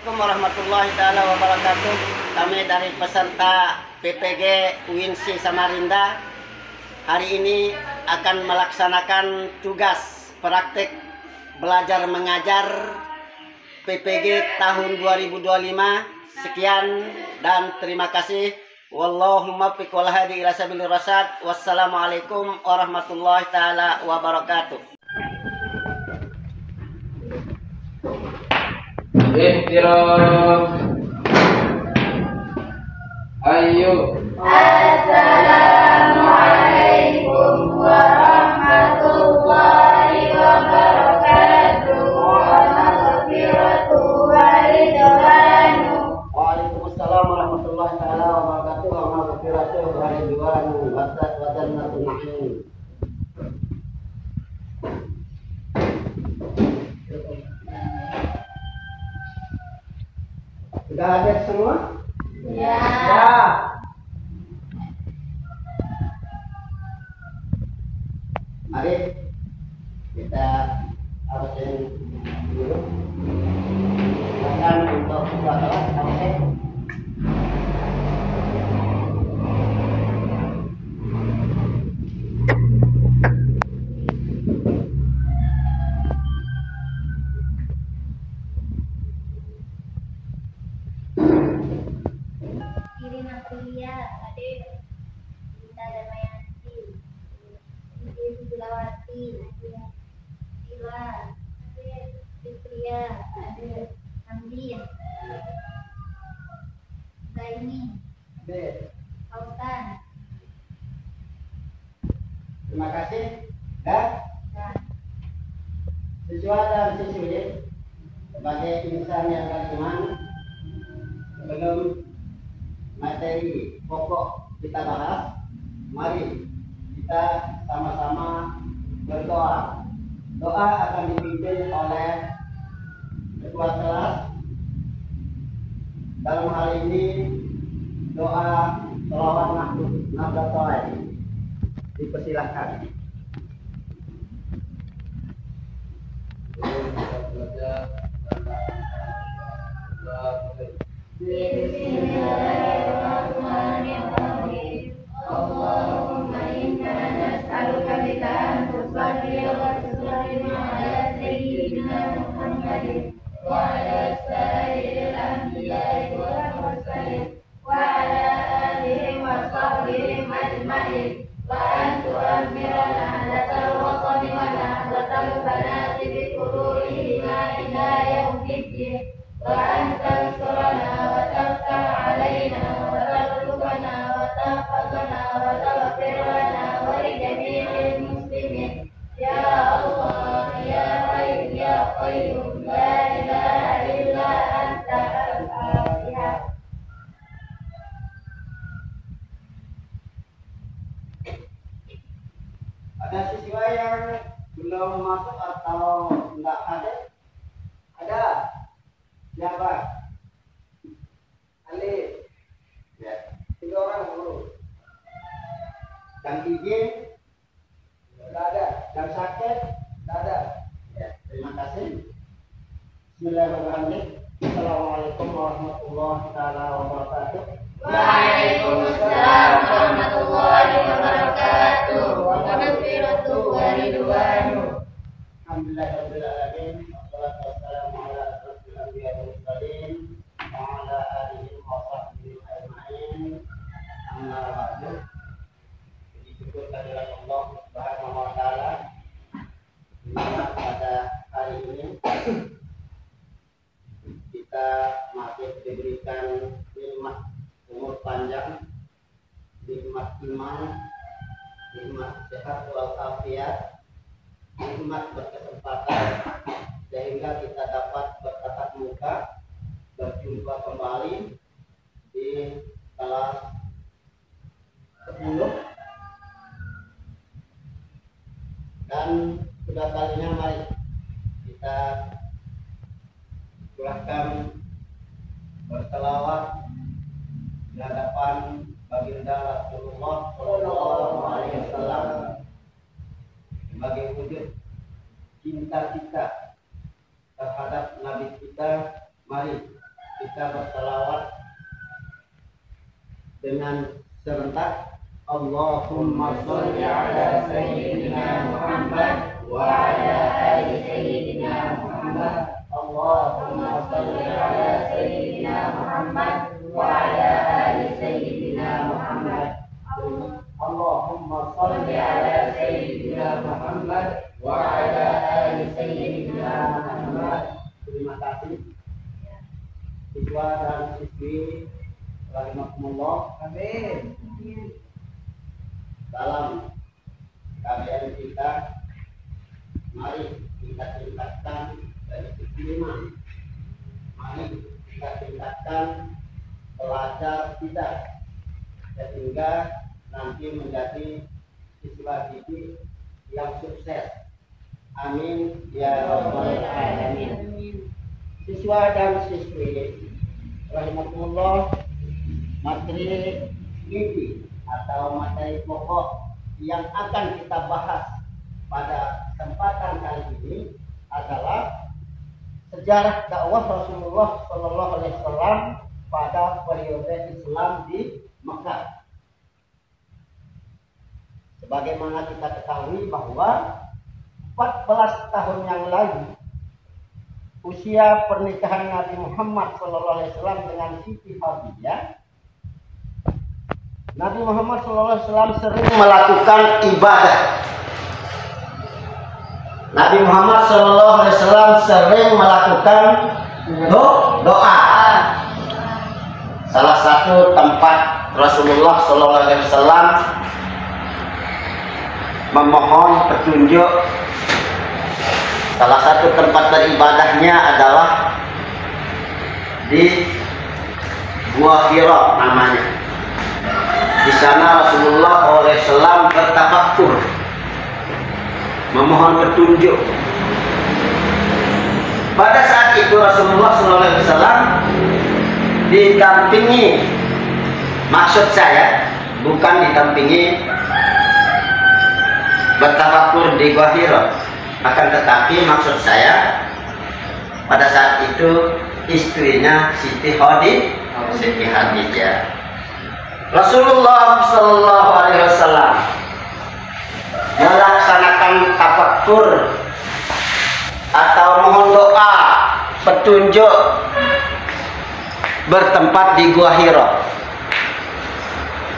Assalamualaikum warahmatullahi taala wabarakatuh. Kami dari peserta PPG UINSI Samarinda hari ini akan melaksanakan tugas praktek belajar mengajar PPG tahun 2025. Sekian dan terima kasih. Wallahumma muwaffiq wal hadi ila sabilir rasyad. Wassalamualaikum warahmatullahi taala wabarakatuh. Ayo. Assalamualaikum warahmatullahi wabarakatuh. Wa maghfiratuhu wa ridwanu. Waalaikumsalam warahmatullahi taala wabarakatuh. Wa maghfiratuhu wa ridwanu wa jannatul na'im. Sudah hadir semua? Ya. Mari kita harusin dulu. Silakan untuk kelas sampai. Irina Priya, Adik Gita Damayanti, Ibu Sulawati, Sila, Adik Fitria, Adik Andin, Zaini, Autan. Terima kasih. Dan siswa dan siswi sebagai insan yang beriman, sebelum materi pokok kita bahas, mari kita sama-sama berdoa. Doa akan dipimpin oleh ketua kelas. Dalam hal ini doa sholawat Nahdlatul. Dipersilahkan. Bismillahirrahmanirrahim. Allahumma inna nas'aluka bika tusalli wa tusallimu ala sayyidina Muhammadin wa ala sayyidil anbiya'i wal mursalin wa ala alihi wa sahbihi ajma'in wa an tu'amirana latal watani wa latal banati bi qururihina ila yaumiddin wa an tansurana wa taftah alaina wa tarzuqana wa tahfazana wa taghfir lana wa li jami'il muslimin ya Allah ya Hayy ya Qayyum la ilaha illa anta. Al-Fatihah. Ada siswa yang belum masuk atau enggak ada? Ada? Siapa? Ali. Ya, 3 orang dulu. Yang izin enggak ada, yang sakit enggak ada. Ya, terima kasih. Bismillahirrahmanirrahim. Assalamualaikum warahmatullahi taala wabarakatuh. Waalaikumsalam warahmatullahi wabarakatuh. Wa maghfiratuhu wa ridwanu. Alhamdulillahirabbil alamin. Wassalatu wassalamu ala asyrofil anbiya'i wal mursalin wa ala alihi wa sahbihi ajma'in. Amma ba'du. Puji syukur kehadirat Allah Subhanahu wa taala pada hari ini kita masih diberikan nikmat umur panjang, nikmat iman, nikmat sehat walafiat, nikmat berkesempatan sehingga kita dapat bertatap muka berjumpa kembali di kelas 10 dan sudah kalinya mari kita silahkan berselawat di hadapan baginda Rasulullah Shallallahu Alaihi Wasallam sebagai wujud cinta kita terhadap Nabi kita. Mari kita bersalawat dengan serentak. Allahumma sholli ala sayyidina Muhammad wa ala ali sayyidina Muhammad. Allahumma sholli ala sayyidina Muhammad wa ala ali sayyidina Muhammad. Allahumma sholli ala sayyidina Muhammad wa ala ali sayyidina Muhammad. Terima kasih siswa dan siswi rahimakumullah. Amin. Dalam KBM kita, mari kita tingkatkan dari sisi iman. Mari kita tingkatkan pelajar kita sehingga nanti menjadi siswa didik yang sukses. Amin ya rabbal alamin. Siswa dan siswi rahimakumullah, materi inti atau materi pokok yang akan kita bahas pada kesempatan kali ini adalah sejarah dakwah Rasulullah Shallallahu Alaihi Wasallam pada periode Islam di Mekah. Sebagaimana kita ketahui bahwa 14 tahun yang lalu usia pernikahan Nabi Muhammad SAW dengan Siti Khadijah, Nabi Muhammad SAW sering melakukan ibadah. Nabi Muhammad SAW sering melakukan doa. Salah satu tempat Rasulullah SAW memohon petunjuk. Salah satu tempat beribadahnya adalah di Gua Hira namanya. Di sana Rasulullah SAW bertafakkur, memohon petunjuk. Pada saat itu Rasulullah SAW didampingi, maksud saya bukan didampingi bertafakkur di Gua Hira, akan tetapi maksud saya pada saat itu istrinya Siti Khadijah. Rasulullah Sallallahu Alaihi Wasallam melaksanakan tafakkur atau mohon doa petunjuk bertempat di Gua Hira.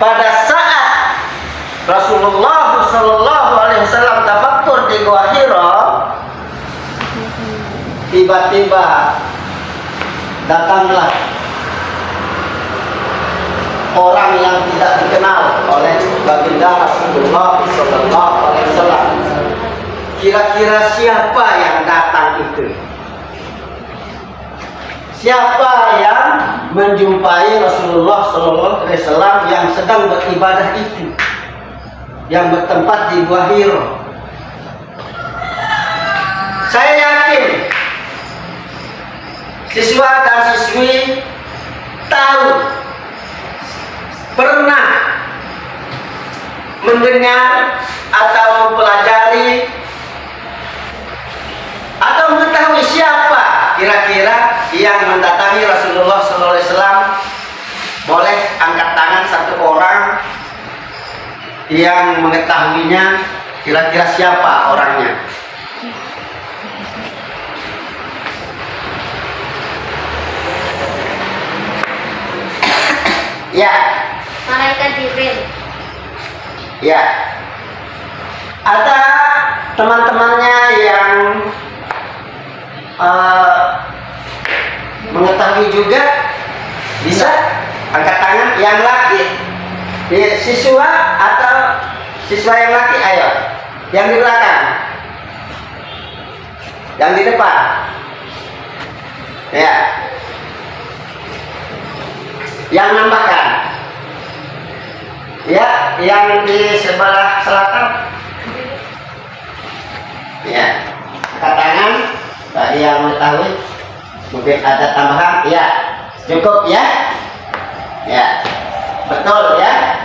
Pada saat Rasulullah Sallallahu Alaihi Wasallam tafakkur di Gua Hira, tiba-tiba datanglah orang yang tidak dikenal oleh baginda Rasulullah Sallallahu Alaihi Wasallam. Kira-kira siapa yang datang itu? Siapa yang menjumpai Rasulullah Sallallahu Alaihi Wasallam yang sedang beribadah itu, yang bertempat di Gua Hira? Saya yakin siswa dan siswi tahu, pernah mendengar atau mempelajari atau mengetahui siapa kira-kira yang mendatangi Rasulullah SAW. Boleh angkat tangan satu orang yang mengetahuinya, kira-kira siapa orangnya? Ya, Malaikat Jibril. ya. Ada teman-temannya yang mengetahui juga, bisa angkat tangan yang laki. Siswa atau siswa yang laki, ayo. Yang di belakang, yang di depan, ya. Yang nambahkan, ya, yang di sebelah selatan, ya. Angkat tangan bagi yang mengetahui. Mungkin ada tambahan, ya. Cukup ya, ya. Betul ya.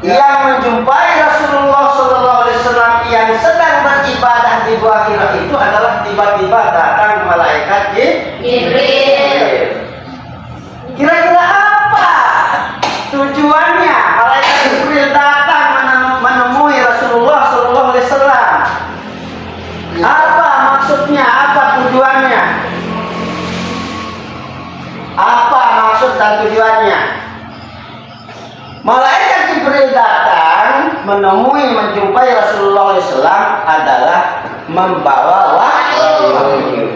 Yang menjumpai Rasulullah SAW yang sedang beribadah di Gua Hira itu adalah tiba-tiba datang malaikat Jibril. Apa maksud dan tujuannya? Malaikat Jibril datang menemui menjumpai Rasulullah SAW adalah membawa wahyu.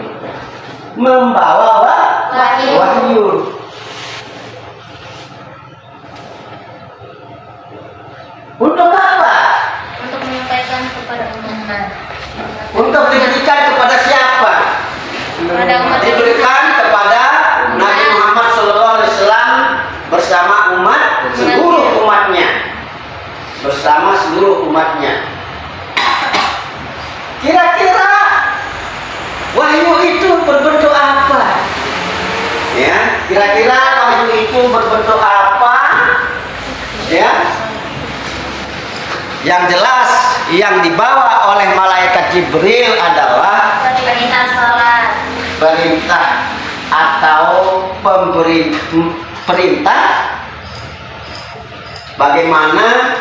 Membawa wahyu. Untuk apa? Untuk menyampaikan kepada umat. Untuk diberikan kepada siapa? Kepada umat. Diberikan kepada Nabi Muhammad SAW bersama umat, seluruh umatnya. Bersama seluruh umatnya. Kira-kira wahyu itu berbentuk apa? Ya, kira-kira wahyu itu berbentuk apa? Ya. Yang jelas yang dibawa oleh malaikat Jibril adalah Perintah salat. perintah atau perintah bagaimana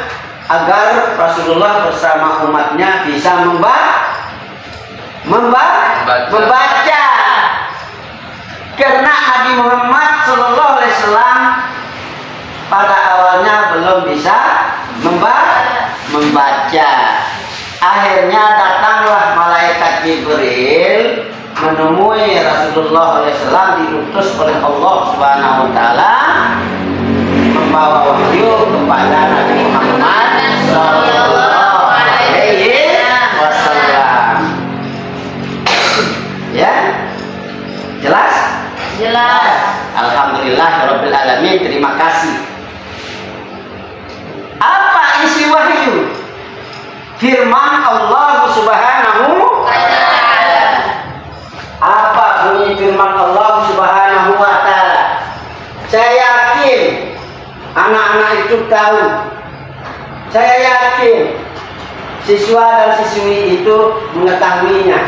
agar Rasulullah bersama umatnya bisa membaca. Karena Nabi Muhammad SAW pada awalnya belum bisa membaca. Akhirnya datanglah malaikat Jibril menemui Rasulullah SAW, diutus oleh Allah Subhanahu wa taala membawa wahyu kepada Nabi Muhammad sallallahu alaihi wasallam. Ya? Jelas? Jelas. Alhamdulillahirabbil alamin. Terima kasih. Apa isi wahyu? Firman Allah Subhanahu wa taala. Apa bunyi firman Allah Subhanahu wa taala? Saya yakin anak-anak itu tahu. Saya yakin siswa dan siswi itu mengetahuinya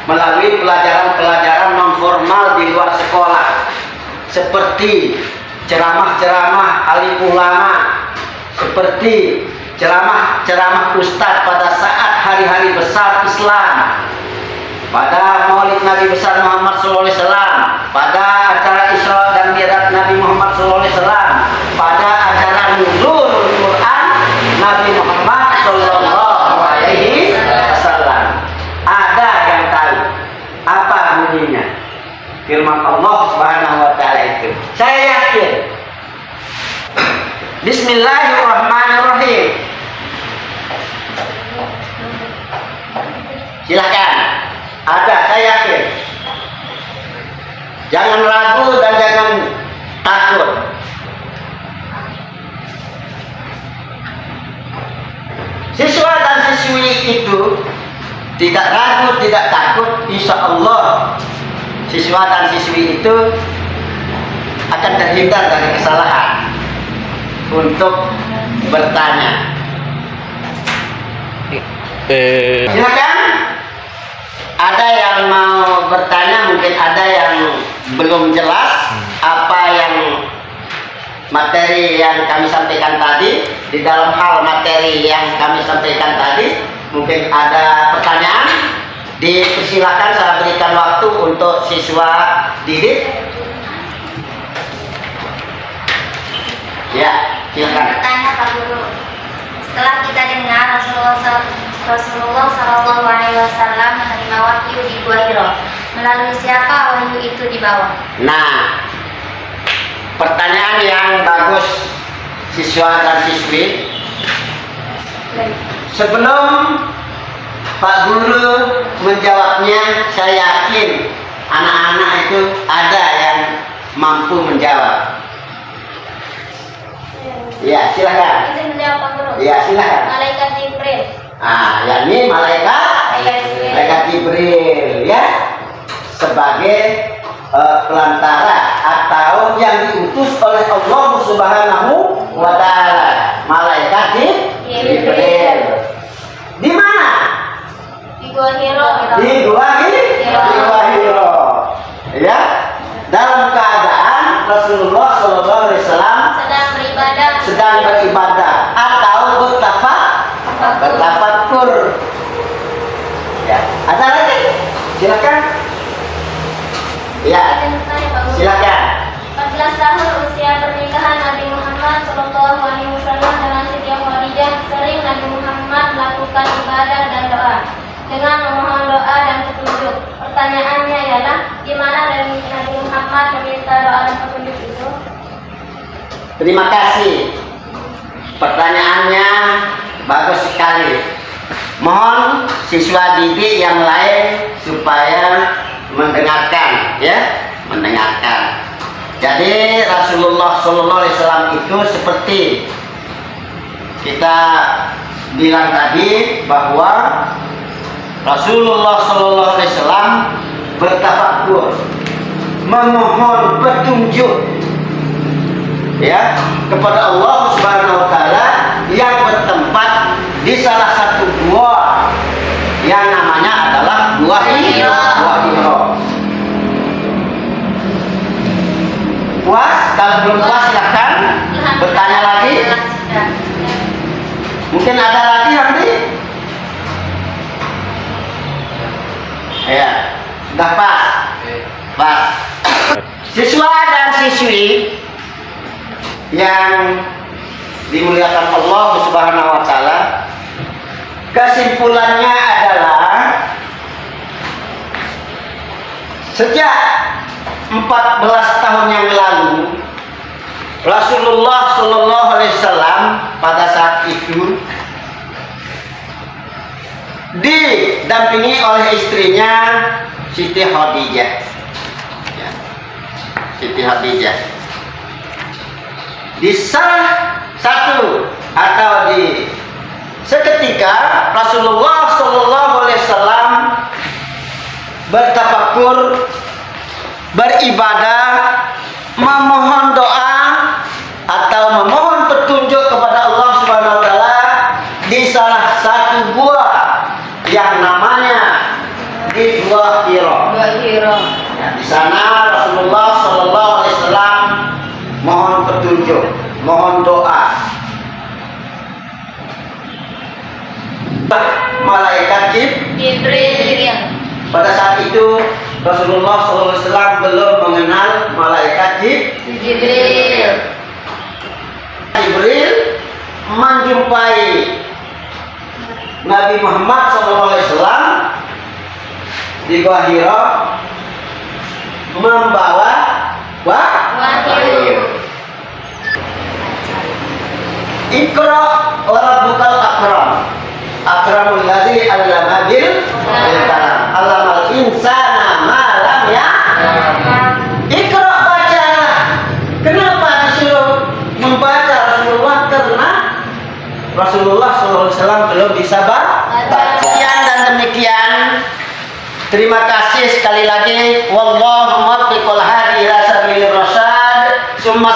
melalui pelajaran-pelajaran non formal di luar sekolah, seperti ceramah-ceramah alim ulama, seperti ceramah-ceramah ustadz pada saat hari-hari besar Islam, pada Maulid Nabi besar Muhammad SAW, pada acara Isra dan Mi'raj Nabi Muhammad SAW, pada acara Nuzulul Quran Nabi Muhammad SAW. Ada yang tahu apa bunyinya firman Allah Subhanahu wa taala itu. Saya yakin. Bismillahirrahmanirrahim. Silakan. Ada, saya yakin. Jangan ragu dan jangan takut. Siswa dan siswi itu tidak ragu, tidak takut. Insya Allah siswa dan siswi itu akan terhindar dari kesalahan untuk bertanya. Silakan. Ada yang mau bertanya, mungkin ada yang belum jelas apa yang materi yang kami sampaikan tadi. Di dalam hal materi yang kami sampaikan tadi, mungkin ada pertanyaan. Dipersilakan, saya berikan waktu untuk siswa didik. Ya, silakan. Bertanya Pak Guru. Setelah kita dengar Rasulullah Shallallahu Alaihi Wasallam menerima wahyu di Gua Hiro, melalui siapa wahyu itu dibawa? Nah, pertanyaan yang bagus siswa dan siswi. Sebelum Pak Guru menjawabnya, saya yakin anak-anak itu ada yang mampu menjawab. Ya, silakan. Izin menjawab Pak Guru. Ya, silakan. Malaikat Jibril. Ah, yakni malaikat Jibril, ya, sebagai pelantara atau yang diutus oleh Allah Subhanahu wa taala. Malaikat Jibril. Di mana? Di Gua Hiro. Di Gua Hiro. Ya. Dalam keadaan Rasulullah SAW sedang beribadah atau bertafakkur. Ya. Ada lagi? Silakan. Ya, silakan. 14 tahun usia pernikahan Nabi Muhammad SAW dengan Siti Khadijah, sering Nabi Muhammad melakukan ibadah dan doa dengan memohon doa dan petunjuk. Pertanyaannya ialah, di mana dari Nabi Muhammad meminta doa dan petunjuk itu? Terima kasih. Pertanyaannya bagus sekali. Mohon siswa didik yang lain supaya mendengarkan, ya, mendengarkan. Jadi Rasulullah SAW itu seperti kita bilang tadi bahwa Rasulullah SAW bertafakur, memohon petunjuk, ya, kepada Allah Subhanahu Wa Taala yang bertempat di salah satu gua yang namanya adalah Gua Hiro. Puas? Kalau belum puas silahkan bertanya lagi. Mungkin ada lagi nanti. Ya, sudah pas. Pas. Siswa dan siswi yang dimuliakan Allah Subhanahu Wa Taala, kesimpulannya adalah sejak 14 tahun yang lalu Rasulullah SAW pada saat itu didampingi oleh istrinya Siti Khadijah, ya, Siti Khadijah. Di salah satu atau di seketika Rasulullah SAW bertafakur, beribadah, memohon doa atau memohon petunjuk kepada Allah Subhanahu Wa Taala di salah satu gua yang namanya di Gua Hiro. Ya, di sana Rasulullah SAW mohon petunjuk, mohon doa. Malaikat Jibril. Pada saat itu Rasulullah SAW belum mengenal malaikat Jibril. Jibril menjumpai Nabi Muhammad SAW di Gua Hiro membawa wahyu. Iqra wa rabbukal akram. Akramul ladzi 'allama bil qalam. 'Allamal insana ma lam ya'lam. Iqra, bacalah. Kenapa disuruh membaca Rasulullah? Karena Rasulullah SAW belum bisa baca. Sekian dan demikian. Terima kasih sekali lagi. Wallahu muwaffiqul hadi ila sabilir rasyad. Summa